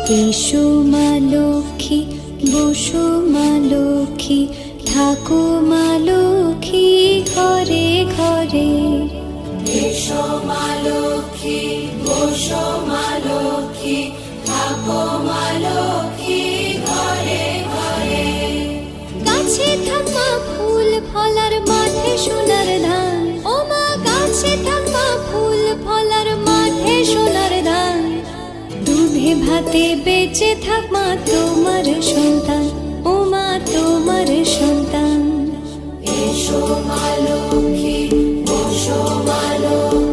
এসো মা লক্ষ্মী, বসো মা লক্ষ্মী, থাকো মা লক্ষ্মী ঘরে ঘরে। এসো মা লক্ষ্মী, বসো মা লক্ষ্মী, থাকো মা লক্ষ্মী ঘরে ঘরে। গাছে থাক মা ফুল ফলার, মাঠে সোনার ধান। ও মা গাছে থাক মা ফুল ফলার, মাঠে সোনার ধান। দুধে ভাতে বেঁচে থাক মা তোমার সন্তান, ও মা তোমার সন্তান। এসো মা লক্ষ্মী, বসো মা লক্ষ্মী,